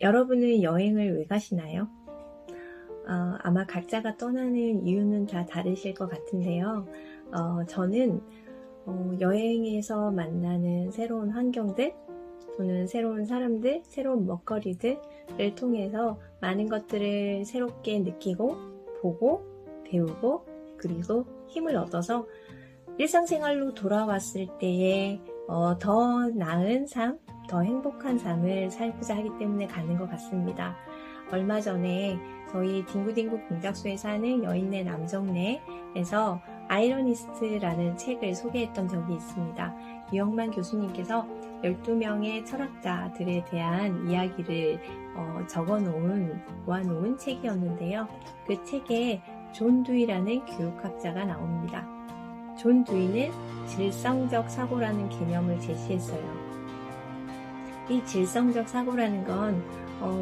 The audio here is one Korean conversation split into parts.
여러분은 여행을 왜 가시나요? 아마 각자가 떠나는 이유는 다 다르실 것 같은데요. 저는 여행에서 만나는 새로운 환경들, 또는 새로운 사람들, 새로운 먹거리들을 통해서 많은 것들을 새롭게 느끼고, 보고, 배우고, 그리고 힘을 얻어서 일상생활로 돌아왔을 때에 더 나은 삶, 더 행복한 삶을 살고자 하기 때문에 가는 것 같습니다. 얼마 전에 저희 딩구딩구 공작소에 사는 여인네 남정네에서 아이러니스트라는 책을 소개했던 적이 있습니다. 유영만 교수님께서 12명의 철학자들에 대한 이야기를 모아놓은 책이었는데요. 그 책에 존 두이라는 교육학자가 나옵니다. 존 두이는 질성적 사고라는 개념을 제시했어요. 이 질성적 사고라는 건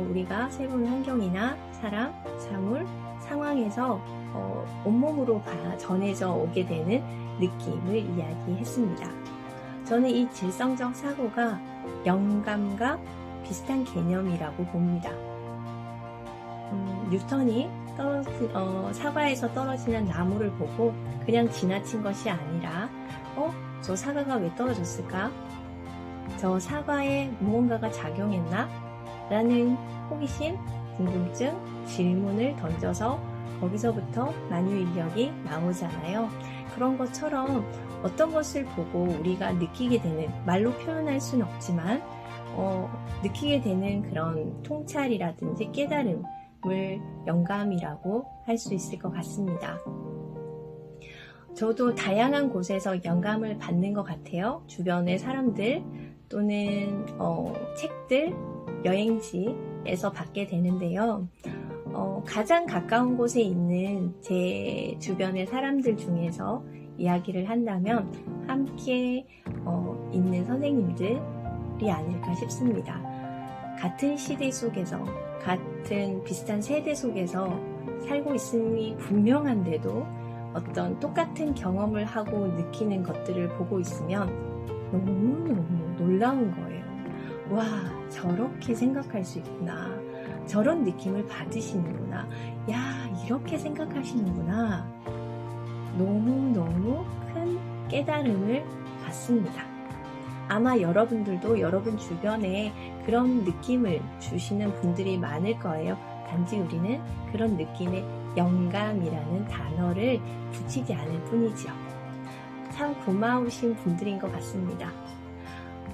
우리가 새로운 환경이나 사람, 사물, 상황에서 온몸으로 전해져 오게 되는 느낌을 이야기했습니다. 저는 이 질성적 사고가 영감과 비슷한 개념이라고 봅니다. 뉴턴이 사과에서 떨어지는 나무를 보고 그냥 지나친 것이 아니라 저 사과가 왜 떨어졌을까? 저 사과에 무언가가 작용했나? 라는 호기심, 궁금증, 질문을 던져서 거기서부터 만유인력이 나오잖아요. 그런 것처럼 어떤 것을 보고 우리가 느끼게 되는, 말로 표현할 수는 없지만 느끼게 되는 그런 통찰이라든지 깨달음을 영감이라고 할 수 있을 것 같습니다. 저도 다양한 곳에서 영감을 받는 것 같아요. 주변의 사람들 또는 책들, 여행지에서 받게 되는데요. 가장 가까운 곳에 있는 제 주변의 사람들 중에서 이야기를 한다면 함께 있는 선생님들이 아닐까 싶습니다. 같은 시대 속에서, 같은 비슷한 세대 속에서 살고 있음이 분명한데도 어떤 똑같은 경험을 하고 느끼는 것들을 보고 있으면 너무너무 놀라운 거예요. 와, 저렇게 생각할 수 있구나. 저런 느낌을 받으시는구나. 야, 이렇게 생각하시는구나. 너무너무 큰 깨달음을 받습니다. 아마 여러분들도 여러분 주변에 그런 느낌을 주시는 분들이 많을 거예요. 단지 우리는 그런 느낌에 영감이라는 단어를 붙이지 않을 뿐이죠. 참 고마우신 분들인 것 같습니다.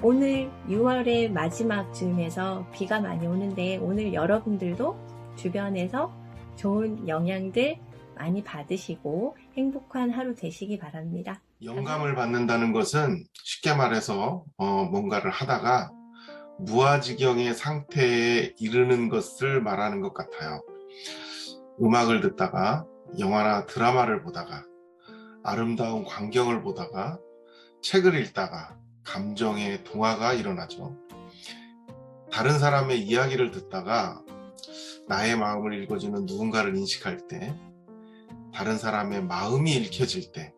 오늘 6월의 마지막 즈음에서 비가 많이 오는데 오늘 여러분들도 주변에서 좋은 영향들 많이 받으시고 행복한 하루 되시기 바랍니다. 영감을 받는다는 것은 쉽게 말해서 뭔가를 하다가 무아지경의 상태에 이르는 것을 말하는 것 같아요. 음악을 듣다가, 영화나 드라마를 보다가, 아름다운 광경을 보다가, 책을 읽다가 감정의 동화가 일어나죠. 다른 사람의 이야기를 듣다가 나의 마음을 읽어주는 누군가를 인식할 때, 다른 사람의 마음이 읽혀질 때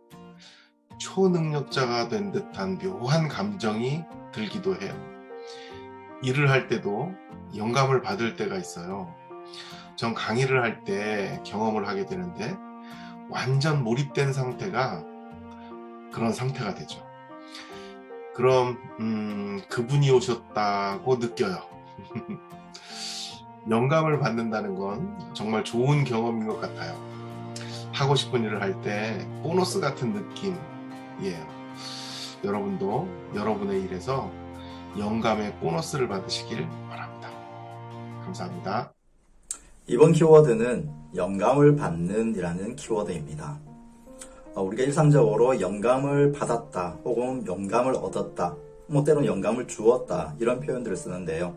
초능력자가 된 듯한 묘한 감정이 들기도 해요. 일을 할 때도 영감을 받을 때가 있어요. 전 강의를 할 때 경험을 하게 되는데 완전 몰입된 상태가 그런 상태가 되죠. 그럼 그분이 오셨다고 느껴요. 영감을 받는다는 건 정말 좋은 경험인 것 같아요. 하고 싶은 일을 할 때 보너스 같은 느낌이에요. 여러분도 여러분의 일에서 영감의 보너스를 받으시길 바랍니다. 감사합니다. 이번 키워드는 영감을 받는 이라는 키워드입니다. 우리가 일상적으로 영감을 받았다 혹은 영감을 얻었다, 때로는 영감을 주었다 이런 표현들을 쓰는데요.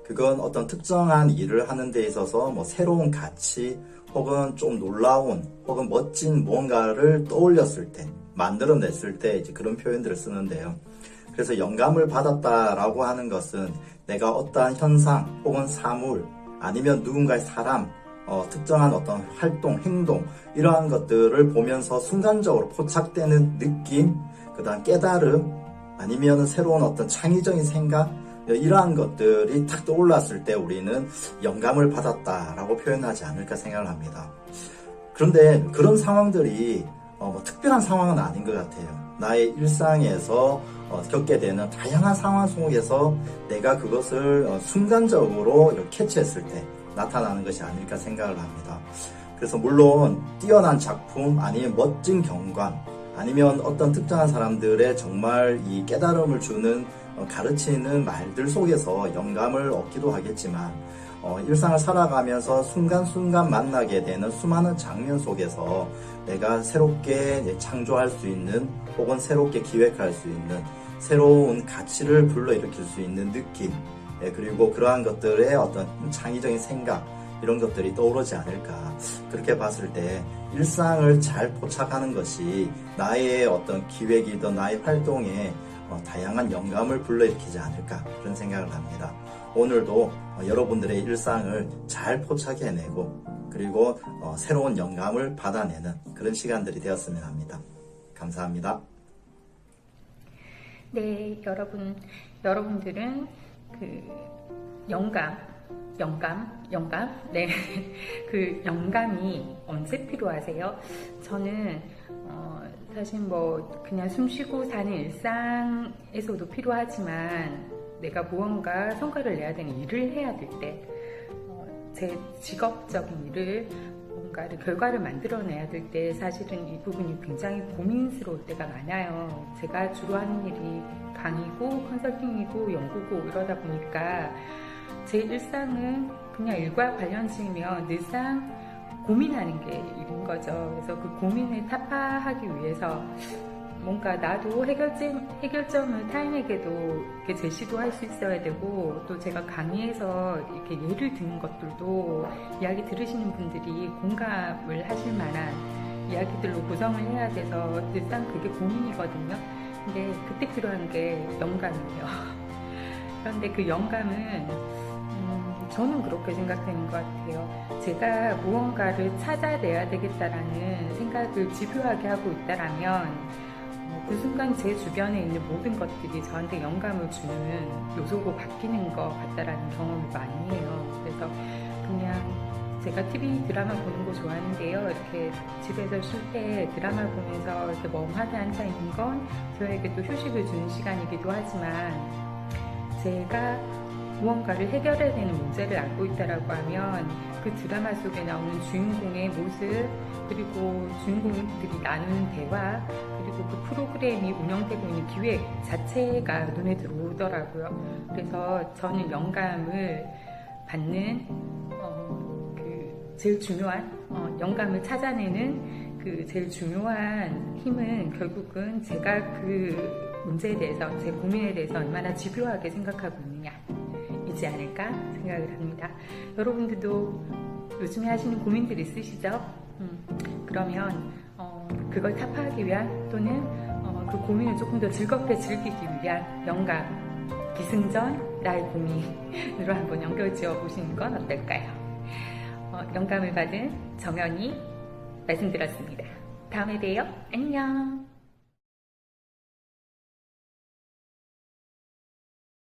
그건 어떤 특정한 일을 하는 데 있어서 새로운 가치 혹은 좀 놀라운 혹은 멋진 무언가를 떠올렸을 때, 만들어냈을 때 이제 그런 표현들을 쓰는데요. 그래서 영감을 받았다라고 하는 것은 내가 어떠한 현상 혹은 사물 아니면 누군가의 사람, 특정한 어떤 활동, 행동 이러한 것들을 보면서 순간적으로 포착되는 느낌, 그 다음 깨달음, 아니면 새로운 어떤 창의적인 생각, 이러한 것들이 탁 떠올랐을 때 우리는 영감을 받았다라고 표현하지 않을까 생각을 합니다. 그런데 그런 상황들이 뭐 특별한 상황은 아닌 것 같아요. 나의 일상에서 겪게 되는 다양한 상황 속에서 내가 그것을 순간적으로 캐치했을 때 나타나는 것이 아닐까 생각을 합니다. 그래서 물론 뛰어난 작품 아니면 멋진 경관 아니면 어떤 특정한 사람들의 정말 이 깨달음을 주는 가르치는 말들 속에서 영감을 얻기도 하겠지만 일상을 살아가면서 순간순간 만나게 되는 수많은 장면 속에서 내가 새롭게 창조할 수 있는 혹은 새롭게 기획할 수 있는 새로운 가치를 불러일으킬 수 있는 느낌 그리고 그러한 것들의 어떤 창의적인 생각 이런 것들이 떠오르지 않을까. 그렇게 봤을 때 일상을 잘 포착하는 것이 나의 어떤 기획이든 나의 활동에 다양한 영감을 불러일으키지 않을까 그런 생각을 합니다. 오늘도 여러분들의 일상을 잘 포착해내고 그리고 새로운 영감을 받아내는 그런 시간들이 되었으면 합니다. 감사합니다. 네, 여러분들은 영감. 네. 그 영감이 언제 필요하세요? 저는, 사실 그냥 숨 쉬고 사는 일상에서도 필요하지만, 내가 무언가 성과를 내야 되는 일을 해야 될 때, 제 직업적인 일을, 뭔가를 결과를 만들어내야 될 때, 사실은 이 부분이 굉장히 고민스러울 때가 많아요. 제가 주로 하는 일이 강의고, 컨설팅이고, 연구고, 이러다 보니까, 제 일상은 그냥 일과 관련지으며 늘상 고민하는 게 일인 거죠. 그래서 그 고민을 타파하기 위해서 뭔가 나도 해결점을 타인에게도 이렇게 제시도 할 수 있어야 되고 또 제가 강의에서 이렇게 예를 드는 것들도 이야기 들으시는 분들이 공감을 하실 만한 이야기들로 구성을 해야 돼서 늘상 그게 고민이거든요. 근데 그때 필요한 게 영감이에요. 그런데 그 영감은 저는 그렇게 생각하는 것 같아요. 제가 무언가를 찾아내야 되겠다라는 생각을 집요하게 하고 있다라면 그 순간 제 주변에 있는 모든 것들이 저한테 영감을 주는 요소로 바뀌는 것 같다라는 경험을 많이 해요. 그래서 그냥 제가 TV 드라마 보는 거 좋아하는데요. 이렇게 집에서 쉴 때 드라마 보면서 이렇게 멍하니 앉아 있는 건 저에게 또 휴식을 주는 시간이기도 하지만 제가 무언가를 해결해야 되는 문제를 안고 있다라고 하면 그 드라마 속에 나오는 주인공의 모습 그리고 주인공들이 나누는 대화 그리고 그 프로그램이 운영되고 있는 기획 자체가 눈에 들어오더라고요. 그래서 저는 영감을 받는 그 제일 중요한 영감을 찾아내는 그 제일 중요한 힘은 결국은 제가 그 문제에 대해서 제 고민에 대해서 얼마나 집요하게 생각하고 있느냐 이지 않을까 생각을 합니다. 여러분들도 요즘에 하시는 고민들 있으시죠? 그러면 그걸 타파하기 위한 또는 그 고민을 조금 더 즐겁게 즐기기 위한 영감, 기승전 나의 고민으로 한번 연결 지어 보시는 건 어떨까요? 영감을 받은 정연이 말씀드렸습니다. 다음에 봬요. 안녕.